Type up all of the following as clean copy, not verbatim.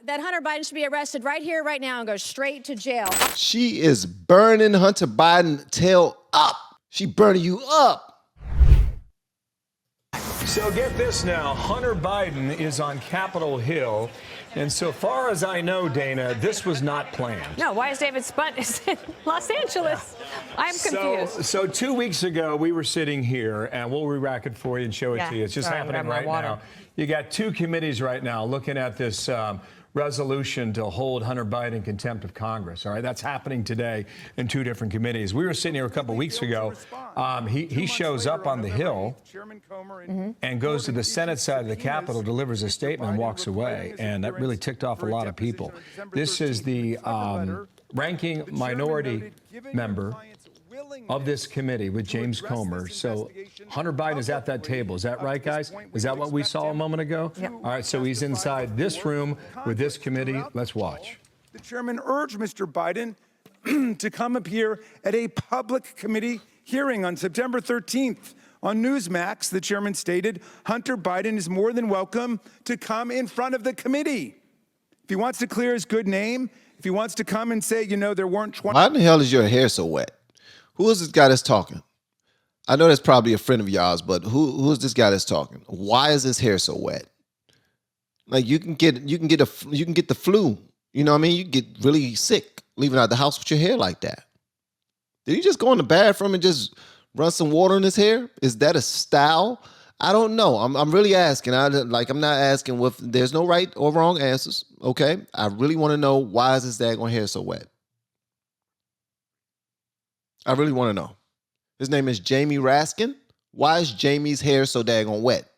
that Hunter Biden should be arrested right here, right now, and go straight to jail. She is burning Hunter Biden tail up. She burning you up. So get this now, Hunter Biden is on Capitol Hill, and so far as I know, Dana, this was not planned. No, why is David Spunt in Los Angeles? I'm confused. So 2 weeks ago, we were sitting here, and we'll re-rack it for you and show it to you. It's just happening right now. You got two committees right now looking at this resolution to hold Hunter Biden in contempt of Congress. All right, that's happening today in two different committees. We were sitting here a couple weeks ago. He shows up on the Hill and goes to the Senate side of the Capitol, delivers a statement, and walks away. And that really ticked off a lot of people. This is the ranking minority member of this committee with James Comer. So Hunter Biden is at that table. Is that right, guys? Is that what we saw a moment ago? Yep. All right, so he's inside this room with this committee. Let's watch. The chairman urged Mr. Biden to come appear at a public committee hearing on September 13th. On Newsmax, the chairman stated, Hunter Biden is more than welcome to come in front of the committee. If he wants to clear his good name, if he wants to come and say, you know, there weren't 20... Why in the hell is your hair so wet? Who is this guy that's talking? I know that's probably a friend of y'all's, but who is this guy that's talking? Why is his hair so wet? Like you can get the flu. You know what I mean? You get really sick leaving out the house with your hair like that. Did he just go in the bathroom and just run some water in his hair? Is that a style? I don't know. I'm really asking. I'm not asking with. There's no right or wrong answers. Okay, I really want to know why is his daggone hair so wet. I really want to know. His name is Jamie Raskin. Why is Jamie's hair so daggone wet?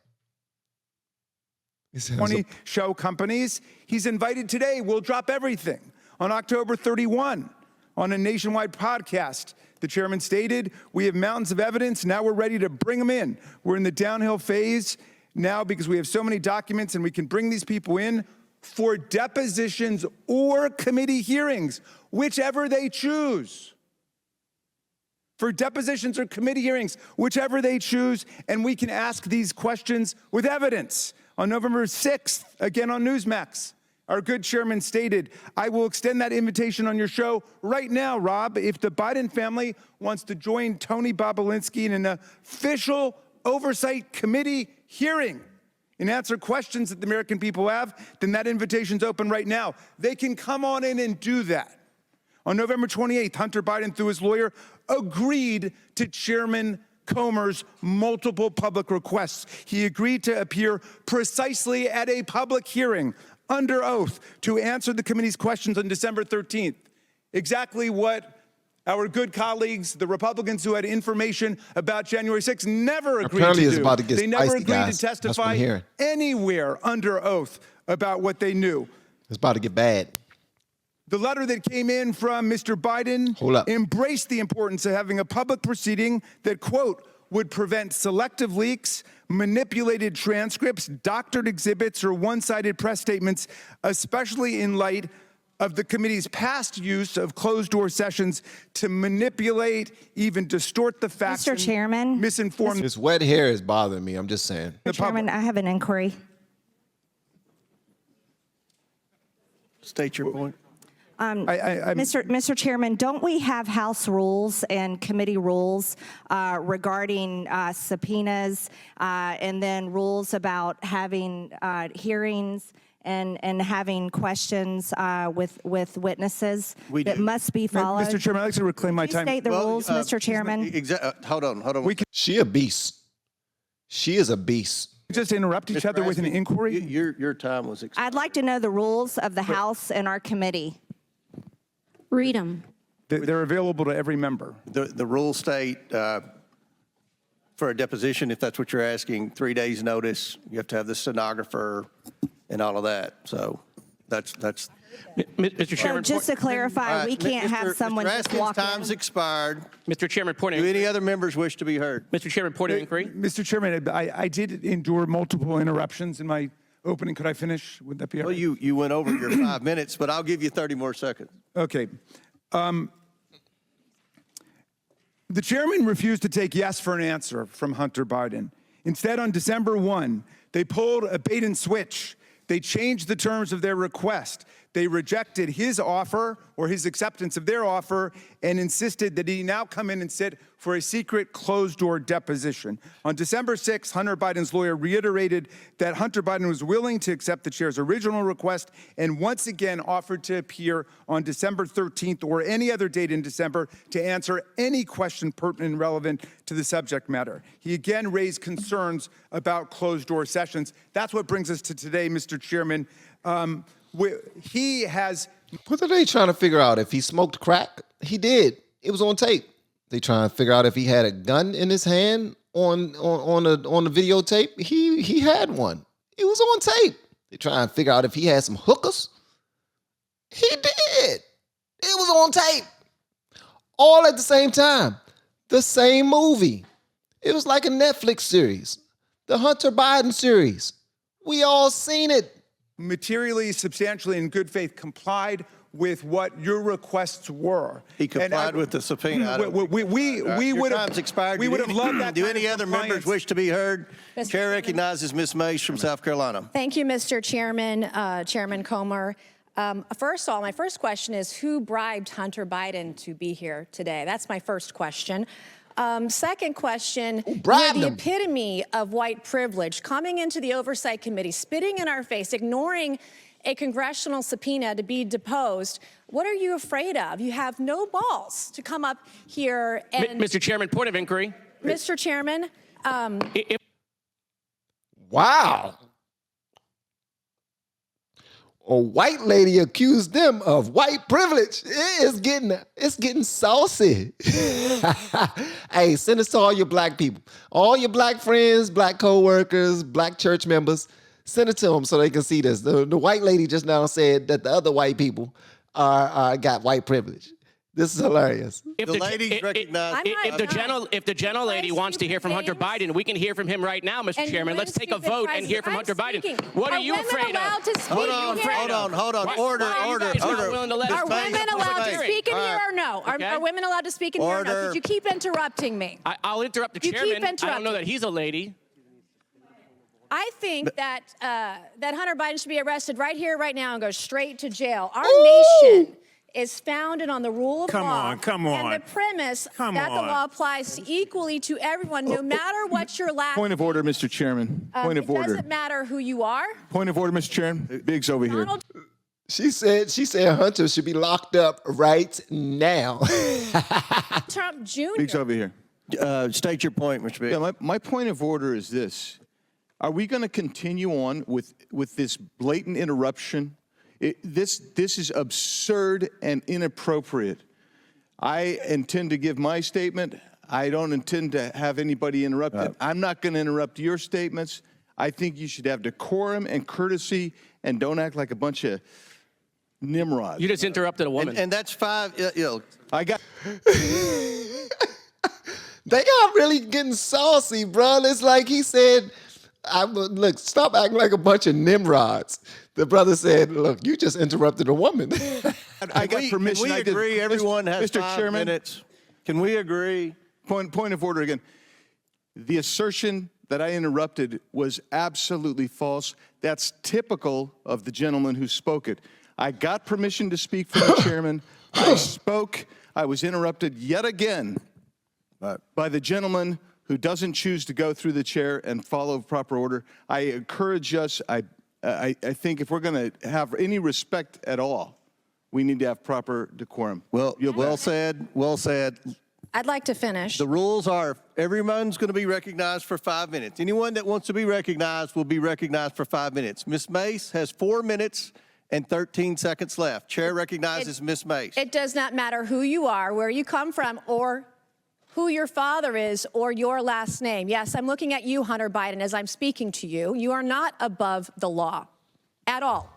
20 show companies. He's invited today. We'll drop everything on October 31 on a nationwide podcast. The chairman stated, we have mountains of evidence. Now we're ready to bring them in. We're in the downhill phase now because we have so many documents and we can bring these people in for depositions or committee hearings, whichever they choose. For depositions or committee hearings, whichever they choose, and we can ask these questions with evidence. On November 6th, again on Newsmax, our good chairman stated, I will extend that invitation on your show right now, Rob. If the Biden family wants to join Tony Bobulinski in an official oversight committee hearing and answer questions that the American people have, then that invitation's open right now. They can come on in and do that. On November 28th, Hunter Biden, through his lawyer, agreed to Chairman Comer's multiple public requests. He agreed to appear precisely at a public hearing under oath to answer the committee's questions on December 13th. Exactly what our good colleagues, the Republicans who had information about January 6th, never agreed Apparently to it's do. about to get They never spicy, agreed guys. to testify That's what I'm hearing. anywhere under oath about what they knew. It's about to get bad. The letter that came in from Mr. Biden embraced the importance of having a public proceeding that, quote, would prevent selective leaks, manipulated transcripts, doctored exhibits, or one-sided press statements, especially in light of the committee's past use of closed-door sessions to manipulate, even distort the facts. Mr. Chairman. Misinform. This wet hair is bothering me. I'm just saying. Mr. Chairman, I have an inquiry. State your point. Mr. Chairman, don't we have House rules and committee rules regarding subpoenas and then rules about having hearings and having questions with witnesses that must be followed? Mr. Chairman, I'd like to reclaim my time. State the rules, Mr. Chairman. Hold on. She a beast. She is a beast. Just interrupt each other with an inquiry? Your time was expired. I'd like to know the rules of the House and our committee. Read them. They're available to every member. The rules state for a deposition, if that's what you're asking, 3 days notice. You have to have the stenographer and all of that. So that's. Mr. Chairman, just to clarify, we can't have someone just walk in. Time's expired. Mr. Chairman, point of Do inquiry. any other members wish to be heard? Mr. Chairman, point of inquiry. Mr. Chairman, I did endure multiple interruptions in my opening. Could I finish? Would that be all Well, right? you went over your 5 minutes, but I'll give you 30 more seconds. Okay. The chairman refused to take yes for an answer from Hunter Biden. Instead, on December 1, they pulled a bait and switch. They changed the terms of their request. They rejected his offer or his acceptance of their offer and insisted that he now come in and sit for a secret closed-door deposition. On December 6th, Hunter Biden's lawyer reiterated that Hunter Biden was willing to accept the chair's original request and once again offered to appear on December 13th or any other date in December to answer any question pertinent and relevant to the subject matter. He again raised concerns about closed-door sessions. That's what brings us to today, Mr. Chairman. He has... What are they trying to figure out? If he smoked crack? He did. It was on tape. They trying to figure out if he had a gun in his hand on the videotape. He had one. It was on tape. They trying to figure out if he had some hookers. He did. It was on tape. All at the same time. The same movie. It was like a Netflix series. The Hunter Biden series. We all seen it. Materially, substantially, in good faith, complied with what your requests were. He complied with the subpoena. We would have expired. We would have loved that. Do any other members wish to be heard? Chair recognizes Ms. Mace from South Carolina. Thank you, Mr. Chairman, Chairman Comer. First of all, my first question is, who bribed Hunter Biden to be here today? That's my first question. Second question, you're the epitome of white privilege, coming into the Oversight Committee, spitting in our face, ignoring a congressional subpoena to be deposed. What are you afraid of? You have no balls to come up here and... Mr. Chairman, point of inquiry. Mr. Chairman. Wow. A white lady accused them of white privilege. It's getting saucy. Hey, send this to all your black people. All your black friends, black co-workers, black church members. Send it to them so they can see this. The white lady just now said that the other white people got white privilege. This is hilarious. If the gentle lady wants to hear from Hunter Biden, we can hear from him right now, Mr. Chairman. Let's take a vote and hear from Hunter Biden. What are you afraid of? Hold on. Order. Are women allowed to speak in here or no? Are women allowed to speak in here or no? Because you keep interrupting me. I'll interrupt the chairman. I don't know that he's a lady. I think that Hunter Biden should be arrested right here, right now, and go straight to jail. Our nation is founded on the rule of law. Come on. And the premise that the law applies equally to everyone, no matter what your last Point of order, Mr. Chairman. Point of order. It doesn't matter who you are. Point of order, Mr. Chairman. Biggs over here. She said Hunter should be locked up right now. Trump Jr. Biggs over here. State your point, Mr. Biggs. Yeah, my point of order is this. Are we going to continue on with this blatant interruption? This is absurd and inappropriate. I intend to give my statement. I don't intend to have anybody interrupted. I'm not going to interrupt your statements. I think you should have decorum and courtesy and don't act like a bunch of nimrods. You just interrupted a woman. And that's five. I got... They got really getting saucy, bro. It's like he said, look, stop acting like a bunch of nimrods. The brother said, look, you just interrupted a woman. I got permission. Can we agree everyone has Mr. 5 Chairman, minutes? Can we agree? Point of order again. The assertion that I interrupted was absolutely false. That's typical of the gentleman who spoke it. I got permission to speak from the chairman. I spoke. I was interrupted yet again by the gentleman who doesn't choose to go through the chair and follow proper order. I encourage us, I think if we're going to have any respect at all, we need to have proper decorum. Well said. I'd like to finish. The rules are everyone's going to be recognized for 5 minutes. Anyone that wants to be recognized will be recognized for 5 minutes. Ms. Mace has 4 minutes and 13 seconds left. Chair recognizes Ms. Mace. It does not matter who you are, where you come from, or who your father is, or your last name. Yes, I'm looking at you, Hunter Biden, as I'm speaking to you. You are not above the law at all.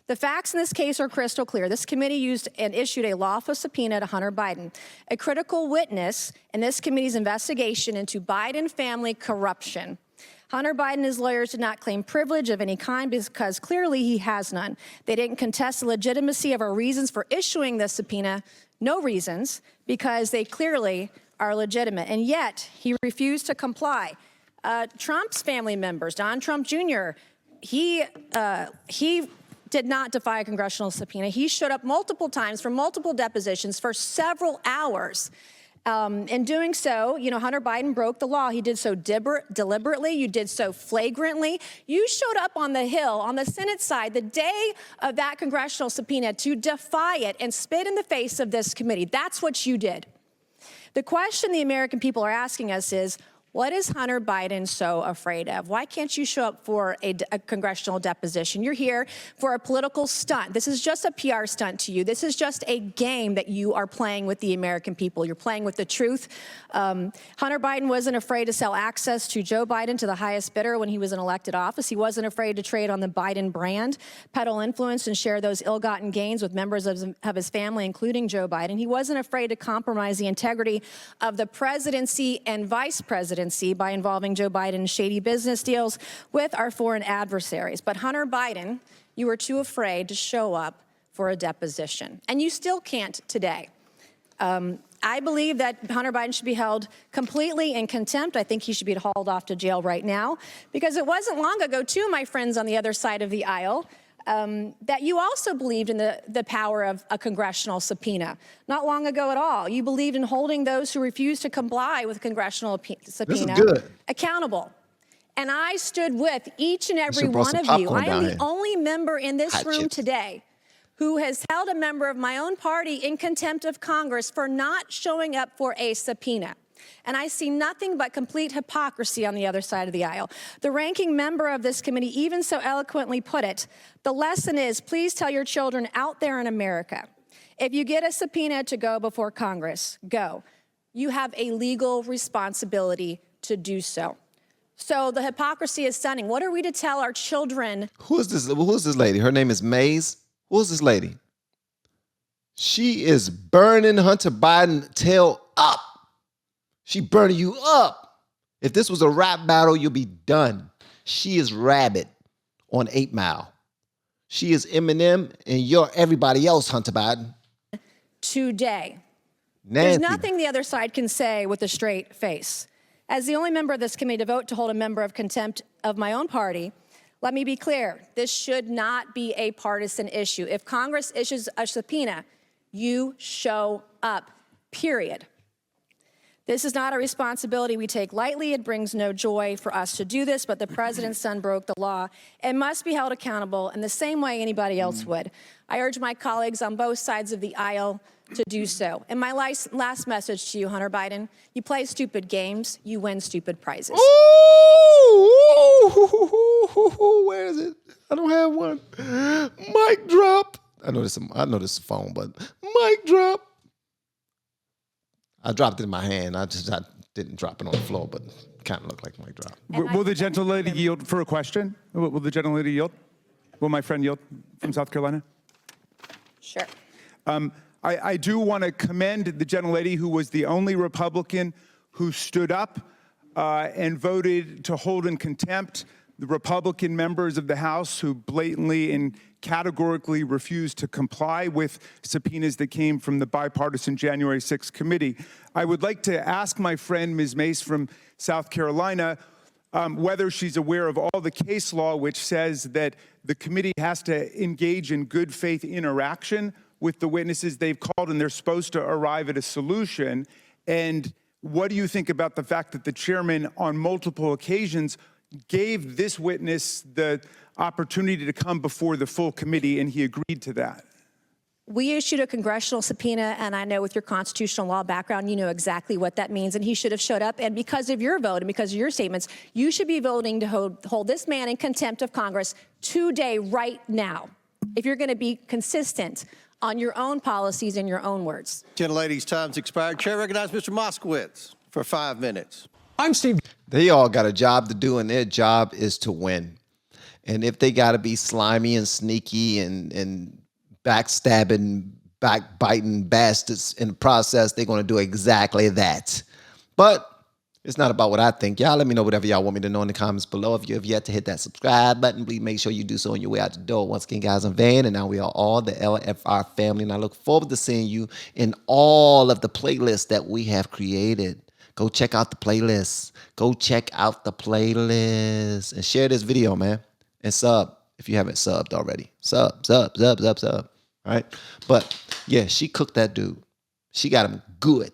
The facts in this case are crystal clear. This committee used and issued a lawful subpoena to Hunter Biden, a critical witness in this committee's investigation into Biden family corruption. Hunter Biden and his lawyers did not claim privilege of any kind because clearly he has none. They didn't contest the legitimacy of our reasons for issuing the subpoena, no reasons, because they clearly are legitimate. And yet he refused to comply. Trump's family members, Don Trump Jr., he did not defy a congressional subpoena. He showed up multiple times for multiple depositions for several hours. In doing so, Hunter Biden broke the law. He did so deliberately. You did so flagrantly. You showed up on the Hill, on the Senate side, the day of that congressional subpoena to defy it and spit in the face of this committee. That's what you did. The question the American people are asking us is, what is Hunter Biden so afraid of? Why can't you show up for a congressional deposition? You're here for a political stunt. This is just a PR stunt to you. This is just a game that you are playing with the American people. You're playing with the truth. Hunter Biden wasn't afraid to sell access to Joe Biden to the highest bidder when he was in elected office. He wasn't afraid to trade on the Biden brand, peddle influence, and share those ill-gotten gains with members of his family, including Joe Biden. He wasn't afraid to compromise the integrity of the presidency and vice presidency by involving Joe Biden in shady business deals with our foreign adversaries. But Hunter Biden, you were too afraid to show up for a deposition. And you still can't today. I believe that Hunter Biden should be held completely in contempt. I think he should be hauled off to jail right now, because it wasn't long ago, too, my friends on the other side of the aisle, that you also believed in the power of a congressional subpoena. Not long ago at all. You believed in holding those who refuse to comply with congressional subpoena accountable. And I stood with each and every one of you. I am the only member in this room today who has held a member of my own party in contempt of Congress for not showing up for a subpoena. And I see nothing but complete hypocrisy on the other side of the aisle. The ranking member of this committee even so eloquently put it, the lesson is, please tell your children out there in America, if you get a subpoena to go before Congress, go. You have a legal responsibility to do so. So the hypocrisy is stunning. What are we to tell our children? Who is this lady? Her name is Mays. Who is this lady? She is burning Hunter Biden tail up. She burning you up. If this was a rap battle, you'll be done. She is Rabbit on 8 Mile. She is Eminem, and you're everybody else, Hunter Biden. Today. Nancy. There's nothing the other side can say with a straight face. As the only member of this committee to vote to hold a member of contempt of my own party, let me be clear, this should not be a partisan issue. If Congress issues a subpoena, you show up, period. This is not a responsibility we take lightly. It brings no joy for us to do this, but the president's son broke the law and must be held accountable in the same way anybody else would. I urge my colleagues on both sides of the aisle to do so. And my last message to you, Hunter Biden, you play stupid games, you win stupid prizes. Ooh, where is it? I don't have one. Mic drop. I know this is a phone, but mic drop. I dropped it in my hand. I didn't drop it on the floor, but it kind of looked like a mic drop. Will the gentlelady yield for a question? Will the gentlelady yield? Will my friend yield from South Carolina? Sure. I do want to commend the gentlelady who was the only Republican who stood up and voted to hold in contempt the Republican members of the House who blatantly and categorically refused to comply with subpoenas that came from the bipartisan January 6th committee. I would like to ask my friend, Ms. Mace from South Carolina, whether she's aware of all the case law which says that the committee has to engage in good faith interaction with the witnesses they've called, and they're supposed to arrive at a solution. And what do you think about the fact that the chairman on multiple occasions gave this witness the opportunity to come before the full committee, and he agreed to that? We issued a congressional subpoena, and I know with your constitutional law background, you know exactly what that means, and he should have showed up. And because of your vote and because of your statements, you should be voting to hold this man in contempt of Congress today, right now, if you're going to be consistent on your own policies and your own words. Gentlelady's time's expired. Chair recognizes Mr. Moskowitz for 5 minutes. I'm Steve. They all got a job to do, and their job is to win. And if they got to be slimy and sneaky and backstabbing, backbiting bastards in the process, they're going to do exactly that. But it's not about what I think. Y'all let me know whatever y'all want me to know in the comments below. If you have yet to hit that subscribe button, please make sure you do so on your way out the door. Once again, guys, I'm Van, and now we are all the LFR family, and I look forward to seeing you in all of the playlists that we have created. Go check out the playlists. Go check out the playlist and share this video, man. And sub if you haven't subbed already. Sub. All right. But yeah, she cooked that dude. She got him good.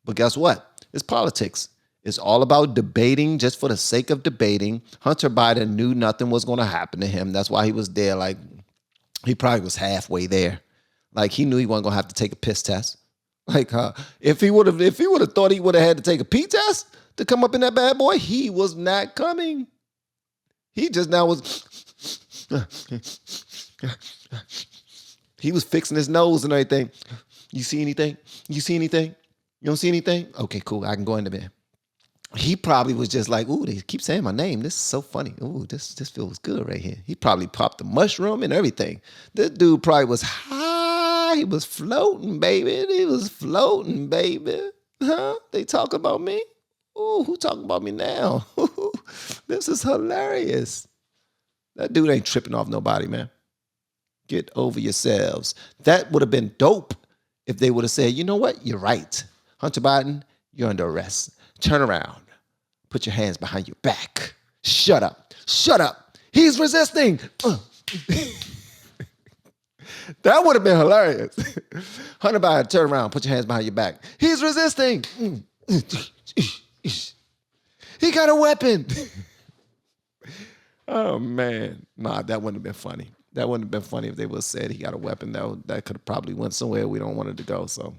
But guess what? It's politics. It's all about debating just for the sake of debating. Hunter Biden knew nothing was going to happen to him. That's why he was there. Like, he probably was halfway there. Like, he knew he wasn't going to have to take a piss test. Like, if he would have thought he would have had to take a pee test to come up in that bad boy, he was not coming. He just now was. He was fixing his nose and everything. You see anything? You see anything? You don't see anything? Okay, cool. I can go in the bed. He probably was just like, ooh, they keep saying my name. This is so funny. Ooh, this feels good right here. He probably popped the mushroom and everything. This dude probably was high. He was floating, baby. He was floating, baby. Huh? They talk about me? Ooh, who talking about me now? This is hilarious. That dude ain't tripping off nobody, man. Get over yourselves. That would have been dope if they would have said, you know what? You're right. Hunter Biden, you're under arrest. Turn around. Put your hands behind your back. Shut up. Shut up. He's resisting. That would have been hilarious. Hunter Biden, turn around. Put your hands behind your back. He's resisting. He got a weapon. Oh, man. Nah, that wouldn't have been funny. That wouldn't have been funny if they would have said he got a weapon. That could have probably went somewhere we don't want it to go. So